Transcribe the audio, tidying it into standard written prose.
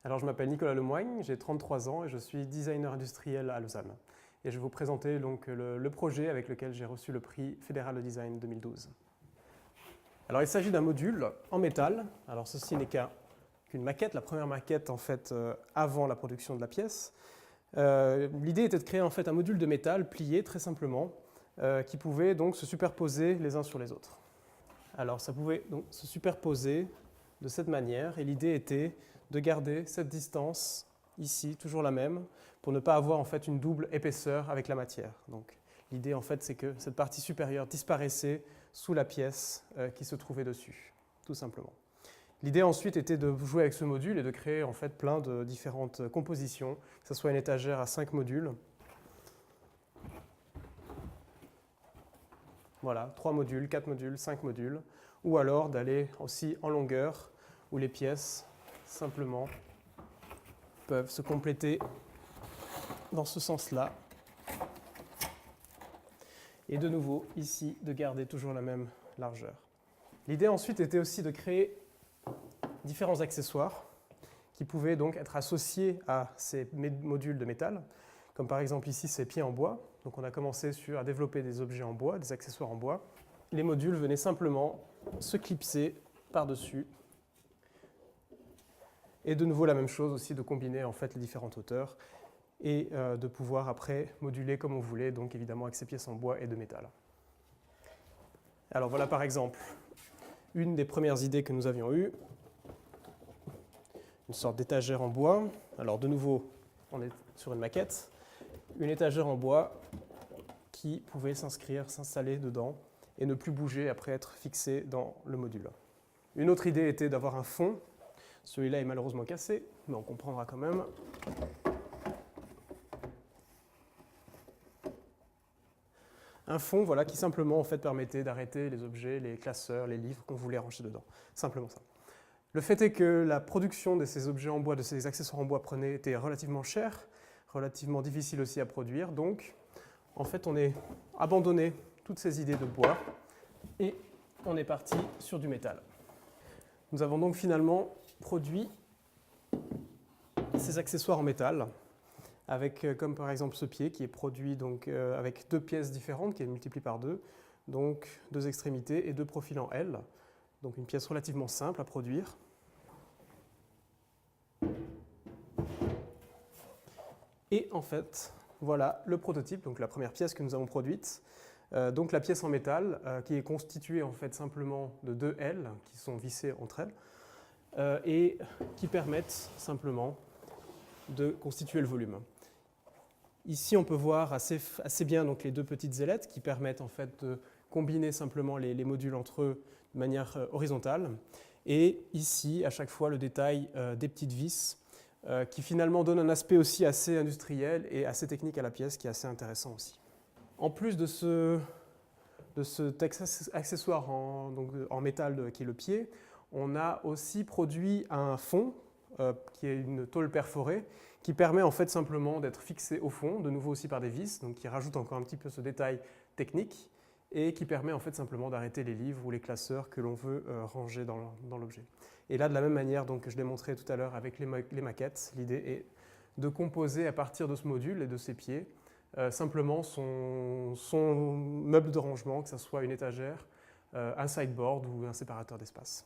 Alors, je m'appelle Nicolas Lemoigne, j'ai 33 ans et je suis designer industriel à Lausanne. Et je vais vous présenter donc le projet avec lequel j'ai reçu le prix fédéral de design 2012. Alors, il s'agit d'un module en métal. Alors, ceci n'est qu'une maquette, la première maquette en fait avant la production de la pièce. L'idée était de créer en fait un module de métal plié très simplement qui pouvait donc se superposer les uns sur les autres. Alors, ça pouvait donc se superposer de cette manière et l'idée était de garder cette distance ici, toujours la même, pour ne pas avoir en fait une double épaisseur avec la matière. Donc l'idée en fait c'est que cette partie supérieure disparaissait sous la pièce qui se trouvait dessus, tout simplement. L'idée ensuite était de jouer avec ce module et de créer en fait plein de différentes compositions, que ce soit une étagère à 5 modules. Voilà, 3 modules, 4 modules, 5 modules, ou alors d'aller aussi en longueur, où les pièces, simplement, peuvent se compléter dans ce sens-là. Et de nouveau, ici, de garder toujours la même largeur. L'idée ensuite était aussi de créer différents accessoires qui pouvaient donc être associés à ces modules de métal, comme par exemple ici ces pieds en bois. Donc on a commencé à développer des objets en bois, des accessoires en bois. Les modules venaient simplement se clipser par-dessus. Et de nouveau la même chose aussi de combiner en fait les différentes hauteurs et de pouvoir après moduler comme on voulait, donc évidemment avec ces pièces en bois et de métal. Alors voilà par exemple une des premières idées que nous avions eues, une sorte d'étagère en bois. Alors de nouveau, on est sur une maquette, une étagère en bois qui pouvait s'installer dedans et ne plus bouger après être fixée dans le module. Une autre idée était d'avoir un fond. Celui-là est malheureusement cassé, mais on comprendra quand même. Un fond voilà, qui simplement en fait, permettait d'arrêter les objets, les classeurs, les livres qu'on voulait ranger dedans. Simplement ça. Le fait est que la production de ces objets en bois, de ces accessoires en bois était relativement chère, relativement difficile aussi à produire. Donc, en fait, on a abandonné toutes ces idées de bois et on est parti sur du métal. Nous avons donc finalement produit ces accessoires en métal, avec comme par exemple ce pied qui est produit donc, avec 2 pièces différentes, qui est multiplié par 2, donc 2 extrémités et 2 profils en L. Donc une pièce relativement simple à produire. Et en fait, voilà le prototype, donc la première pièce que nous avons produite. Donc la pièce en métal qui est constituée en fait simplement de 2 L qui sont vissées entre elles et qui permettent simplement de constituer le volume. Ici, on peut voir assez bien donc, les 2 petites ailettes qui permettent en fait de combiner simplement les modules entre eux de manière horizontale. Et ici, à chaque fois, le détail des petites vis qui finalement donne un aspect aussi assez industriel et assez technique à la pièce qui est assez intéressant aussi. En plus de cet accessoire en métal qui est le pied, on a aussi produit un fond qui est une tôle perforée qui permet en fait simplement d'être fixé au fond, de nouveau aussi par des vis, donc qui rajoute encore un petit peu ce détail technique et qui permet en fait simplement d'arrêter les livres ou les classeurs que l'on veut ranger dans l'objet. Et là, de la même manière donc, que je l'ai montré tout à l'heure avec les maquettes, l'idée est de composer à partir de ce module et de ses pieds simplement son meuble de rangement, que ce soit une étagère, un sideboard ou un séparateur d'espace.